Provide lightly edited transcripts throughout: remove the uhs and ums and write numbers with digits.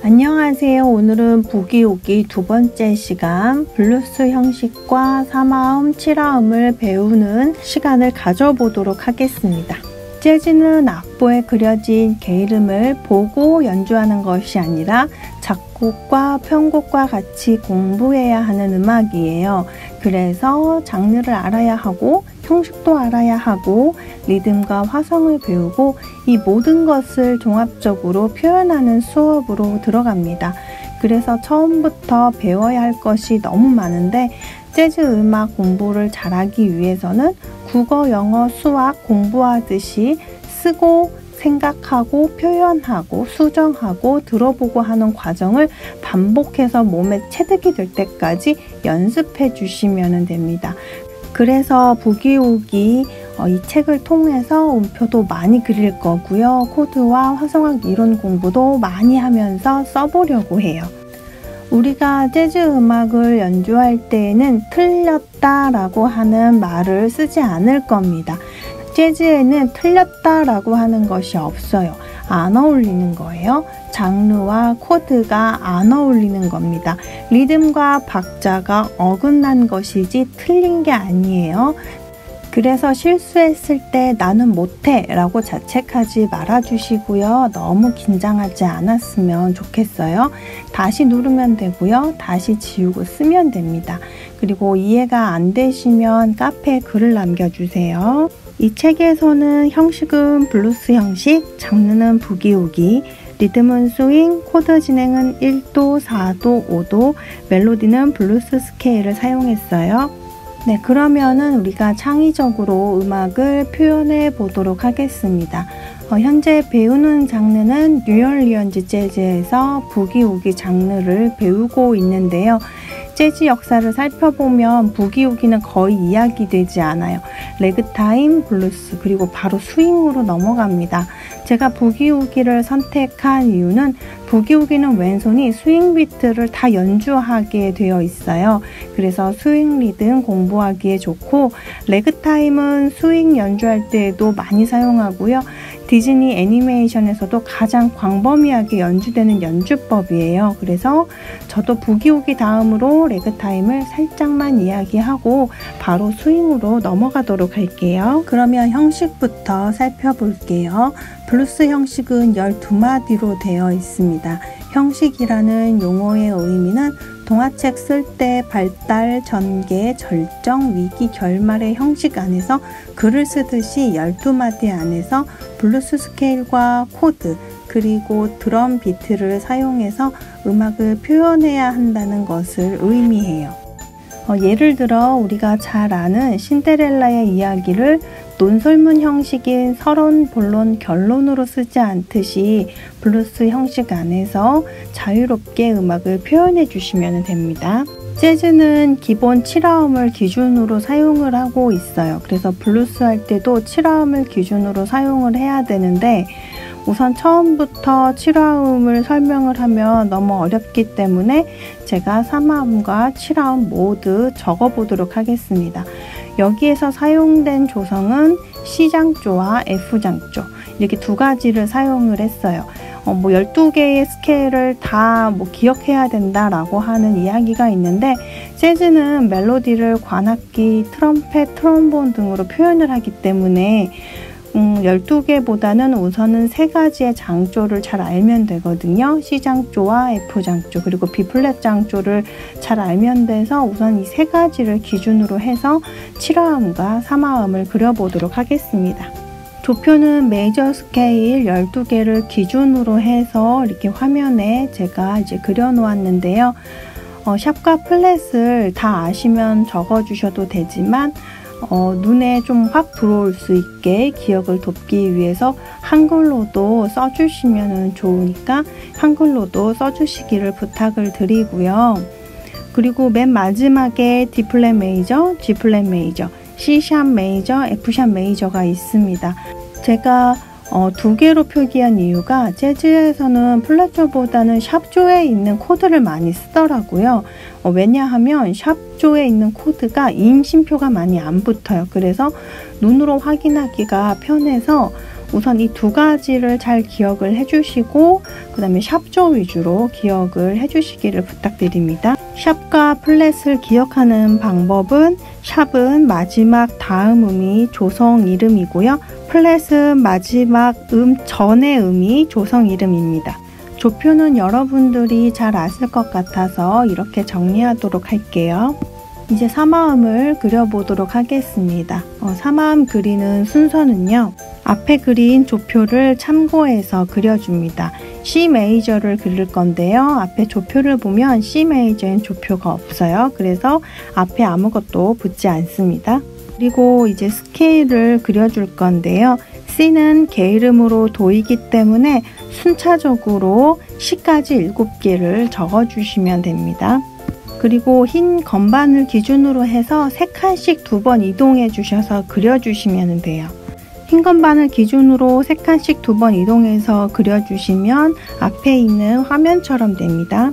안녕하세요. 오늘은 부기오기 두 번째 시간 블루스 형식과 3화음, 7화음을 배우는 시간을 가져보도록 하겠습니다. 재즈는 악보에 그려진 게으름을 보고 연주하는 것이 아니라 작곡과 편곡과 같이 공부해야 하는 음악이에요. 그래서 장르를 알아야 하고 형식도 알아야 하고 리듬과 화성을 배우고 이 모든 것을 종합적으로 표현하는 수업으로 들어갑니다. 그래서 처음부터 배워야 할 것이 너무 많은데 재즈 음악 공부를 잘하기 위해서는 국어, 영어, 수학 공부하듯이 쓰고 생각하고 표현하고 수정하고 들어보고 하는 과정을 반복해서 몸에 체득이 될 때까지 연습해 주시면 됩니다. 그래서 부기오기 이 책을 통해서 음표도 많이 그릴 거고요. 코드와 화성학 이론 공부도 많이 하면서 써보려고 해요. 우리가 재즈 음악을 연주할 때에는 틀렸다라고 하는 말을 쓰지 않을 겁니다. 재즈에는 틀렸다라고 하는 것이 없어요. 안 어울리는 거예요. 장르와 코드가 안 어울리는 겁니다. 리듬과 박자가 어긋난 것이지 틀린 게 아니에요. 그래서 실수했을 때 나는 못해 라고 자책하지 말아주시고요. 너무 긴장하지 않았으면 좋겠어요. 다시 누르면 되고요. 다시 지우고 쓰면 됩니다. 그리고 이해가 안 되시면 카페에 글을 남겨주세요. 이 책에서는 형식은 블루스 형식, 장르는 부기오기, 리듬은 스윙, 코드 진행은 1도, 4도, 5도, 멜로디는 블루스 스케일을 사용했어요. 네, 그러면은 우리가 창의적으로 음악을 표현해 보도록 하겠습니다. 현재 배우는 장르는 뉴올리언즈 재즈에서 부기오기 장르를 배우고 있는데요. 재즈 역사를 살펴보면 부기오기는 거의 이야기되지 않아요. 레그타임, 블루스, 그리고 바로 스윙으로 넘어갑니다. 제가 부기오기를 선택한 이유는 부기오기는 왼손이 스윙 비트를 다 연주하게 되어 있어요. 그래서 스윙 리듬 공부하기에 좋고, 레그타임은 스윙 연주할 때에도 많이 사용하고요. 디즈니 애니메이션에서도 가장 광범위하게 연주되는 연주법이에요. 그래서 저도 부기오기 다음으로 레그타임을 살짝만 이야기하고 바로 스윙으로 넘어가도록 할게요. 그러면 형식부터 살펴볼게요. 블루스 형식은 12마디로 되어 있습니다. 형식이라는 용어의 의미는 동화책 쓸 때 발달, 전개, 절정, 위기, 결말의 형식 안에서 글을 쓰듯이 12마디 안에서 블루스 스케일과 코드, 그리고 드럼 비트를 사용해서 음악을 표현해야 한다는 것을 의미해요. 예를 들어 우리가 잘 아는 신데렐라의 이야기를 논설문 형식인 서론, 본론, 결론으로 쓰지 않듯이 블루스 형식 안에서 자유롭게 음악을 표현해 주시면 됩니다. 재즈는 기본 7화음을 기준으로 사용을 하고 있어요. 그래서 블루스 할 때도 7화음을 기준으로 사용을 해야 되는데 우선 처음부터 7화음을 설명을 하면 너무 어렵기 때문에 제가 3화음과 7화음 모두 적어보도록 하겠습니다. 여기에서 사용된 조성은 C장조와 F장조 이렇게 두 가지를 사용을 했어요. 12개의 스케일을 다 기억해야 된다라고 하는 이야기가 있는데 재즈는 멜로디를 관악기, 트럼펫, 트롬본 등으로 표현을 하기 때문에 12개보다는 우선은 3가지의 장조를 잘 알면 되거든요. C장조와 F장조 그리고 B플랫 장조를 잘 알면 돼서 우선 이 3가지를 기준으로 해서 7화음과 3화음을 그려보도록 하겠습니다. 도표는 메이저 스케일 12개를 기준으로 해서 이렇게 화면에 제가 이제 그려 놓았는데요. 샵과 플랫을 다 아시면 적어 주셔도 되지만 눈에 좀 확 들어올 수 있게 기억을 돕기 위해서 한글로도 써주시면 좋으니까 한글로도 써주시기를 부탁을 드리고요. 그리고 맨 마지막에 D플랫 메이저, G플랫 메이저, C샵 메이저, F샵 메이저가 있습니다. 제가 2개로 표기한 이유가 재즈에서는 플랫조보다는 샵조에 있는 코드를 많이 쓰더라고요. 왜냐하면 샵조에 있는 코드가 인심표가 많이 안 붙어요. 그래서 눈으로 확인하기가 편해서 우선 이 두 가지를 잘 기억을 해주시고 그 다음에 샵조 위주로 기억을 해주시기를 부탁드립니다. 샵과 플랫을 기억하는 방법은 샵은 마지막 다음 음이 조성 이름이고요. 플랫은 마지막 음 전의 음이 조성 이름입니다. 조표는 여러분들이 잘 아실 것 같아서 이렇게 정리하도록 할게요. 이제 사마음을 그려보도록 하겠습니다. 사마음 그리는 순서는요. 앞에 그린 조표를 참고해서 그려줍니다. C 메이저를 그릴 건데요. 앞에 조표를 보면 C 메이저엔 조표가 없어요. 그래서 앞에 아무것도 붙지 않습니다. 그리고 이제 스케일을 그려줄 건데요. C는 게이름으로 도이기 때문에 순차적으로 C까지 7개를 적어주시면 됩니다. 그리고 흰 건반을 기준으로 해서 3칸씩 2번 이동해 주셔서 그려주시면 돼요. 흰 건반을 기준으로 3칸씩 2번 이동해서 그려주시면 앞에 있는 화면처럼 됩니다.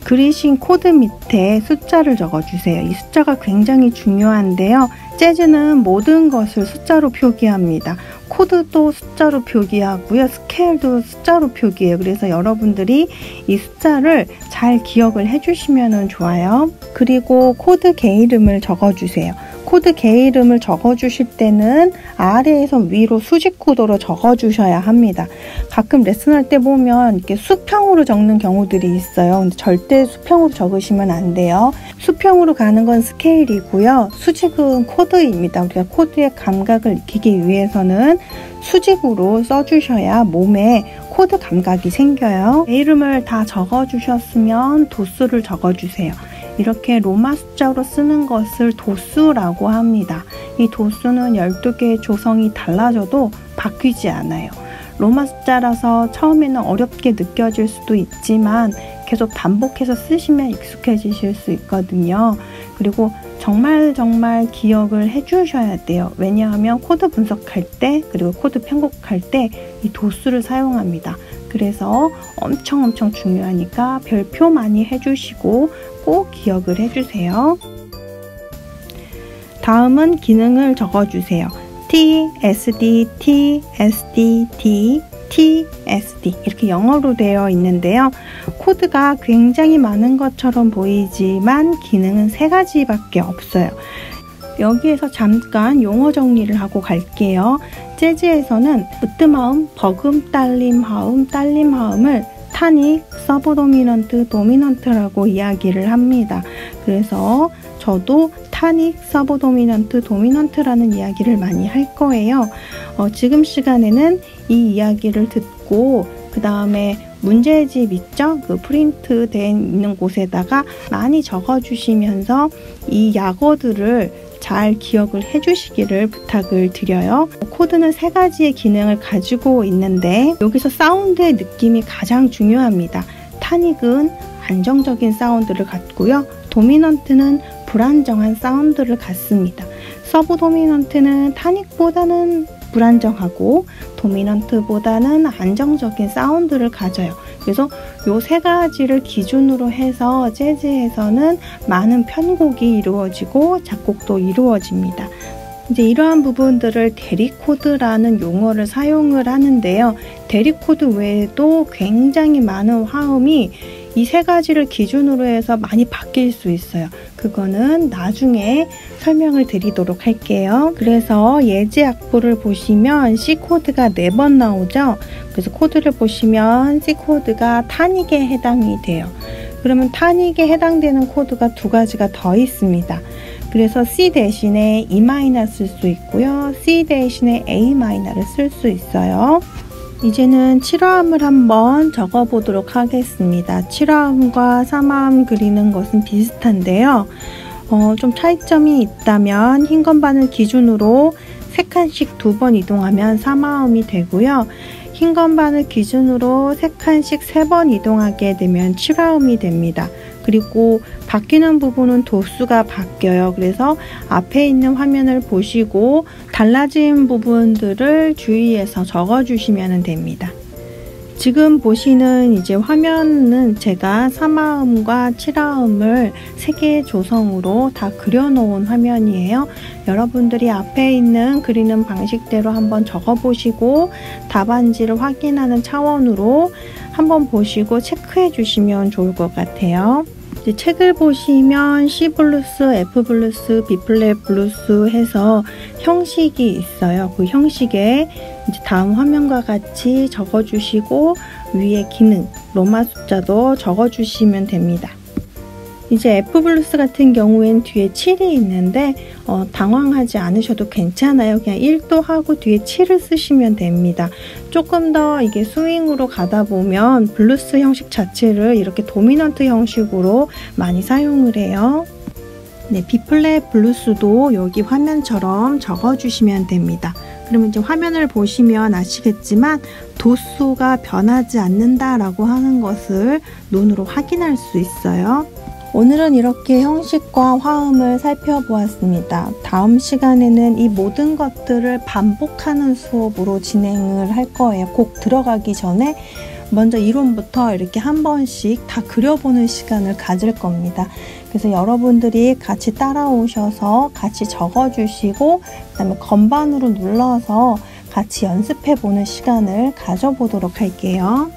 그리신 코드 밑에 숫자를 적어주세요. 이 숫자가 굉장히 중요한데요. 재즈는 모든 것을 숫자로 표기합니다. 코드도 숫자로 표기하고요. 스케일도 숫자로 표기해요. 그래서 여러분들이 이 숫자를 잘 기억을 해주시면 좋아요. 그리고 코드 게이름을 적어주세요. 코드 게이름을 적어주실 때는 아래에서 위로 수직 구도로 적어주셔야 합니다. 가끔 레슨할 때 보면 이렇게 수평으로 적는 경우들이 있어요. 근데 절대 수평으로 적으시면 안 돼요. 수평으로 가는 건 스케일이고요. 수직은 코드입니다. 우리가 코드의 감각을 익히기 위해서는 수직으로 써주셔야 몸에 코드 감각이 생겨요. 이름을 다 적어주셨으면 도수를 적어주세요. 이렇게 로마 숫자로 쓰는 것을 도수라고 합니다. 이 도수는 12개의 조성이 달라져도 바뀌지 않아요. 로마 숫자라서 처음에는 어렵게 느껴질 수도 있지만 계속 반복해서 쓰시면 익숙해지실 수 있거든요. 그리고 정말 기억을 해주셔야 돼요. 왜냐하면 코드 분석할 때 그리고 코드 편곡할 때 이 도수를 사용합니다. 그래서 엄청 중요하니까 별표 많이 해주시고 꼭 기억을 해주세요. 다음은 기능을 적어주세요. T, SD, T, SD, D, T, SD 이렇게 영어로 되어 있는데요. 코드가 굉장히 많은 것처럼 보이지만 기능은 3가지밖에 없어요. 여기에서 잠깐 용어 정리를 하고 갈게요. 재즈에서는 으뜸하음, 버금, 딸림, 하음, 딸림, 하음을 타닉, 서브도미넌트, 도미넌트라고 이야기를 합니다. 그래서 저도 타닉, 서브도미넌트, 도미넌트라는 이야기를 많이 할 거예요. 지금 시간에는 이 이야기를 듣고 그 다음에 문제집 있죠? 그 프린트 돼 있는 곳에다가 많이 적어주시면서 이 약어들을 잘 기억을 해주시기를 부탁을 드려요. 코드는 3가지의 기능을 가지고 있는데 여기서 사운드의 느낌이 가장 중요합니다. 타닉은 안정적인 사운드를 갖고요. 도미넌트는 불안정한 사운드를 갖습니다. 서브 도미넌트는 타닉보다는 불안정하고 도미넌트보다는 안정적인 사운드를 가져요. 그래서 요 3가지를 기준으로 해서 재즈에서는 많은 편곡이 이루어지고 작곡도 이루어집니다. 이제 이러한 부분들을 대리코드라는 용어를 사용을 하는데요. 대리코드 외에도 굉장히 많은 화음이 이 3가지를 기준으로 해서 많이 바뀔 수 있어요. 그거는 나중에 설명을 드리도록 할게요. 그래서 예제 악보를 보시면 C 코드가 4번 나오죠. 그래서 코드를 보시면 C 코드가 타닉에 해당이 돼요. 그러면 타닉에 해당되는 코드가 2가지가 더 있습니다. 그래서 C 대신에 E 마이너 쓸 수 있고요. C 대신에 A 마이너를 쓸 수 있어요. 이제는 7화음을 한번 적어보도록 하겠습니다. 7화음과 3화음 그리는 것은 비슷한데요. 좀 차이점이 있다면 흰 건반을 기준으로 3칸씩 2번 이동하면 3화음이 되고요. 흰 건반을 기준으로 3칸씩 3번 이동하게 되면 7화음이 됩니다. 그리고 바뀌는 부분은 도수가 바뀌어요. 그래서 앞에 있는 화면을 보시고 달라진 부분들을 주의해서 적어주시면 됩니다. 지금 보시는 이제 화면은 제가 3화음과 7화음을 3개의 조성으로 다 그려놓은 화면이에요. 여러분들이 앞에 있는 그리는 방식대로 한번 적어보시고 답안지를 확인하는 차원으로 한번 보시고 체크해 주시면 좋을 것 같아요. 이제 책을 보시면 C 블루스, F 블루스, B 플랫 블루스 해서 형식이 있어요. 그 형식에 이제 다음 화면과 같이 적어주시고 위에 기능, 로마 숫자도 적어주시면 됩니다. 이제 F 블루스 같은 경우엔 뒤에 7이 있는데 당황하지 않으셔도 괜찮아요. 그냥 1도 하고 뒤에 7을 쓰시면 됩니다. 조금 더 이게 스윙으로 가다 보면 블루스 형식 자체를 이렇게 도미넌트 형식으로 많이 사용을 해요. 네, B 플랫 블루스도 여기 화면처럼 적어주시면 됩니다. 그러면 이제 화면을 보시면 아시겠지만 도수가 변하지 않는다라고 하는 것을 눈으로 확인할 수 있어요. 오늘은 이렇게 형식과 화음을 살펴보았습니다. 다음 시간에는 이 모든 것들을 반복하는 수업으로 진행을 할 거예요. 곡 들어가기 전에 먼저 이론부터 이렇게 한 번씩 다 그려보는 시간을 가질 겁니다. 그래서 여러분들이 같이 따라오셔서 같이 적어주시고 그다음에 건반으로 눌러서 같이 연습해보는 시간을 가져보도록 할게요.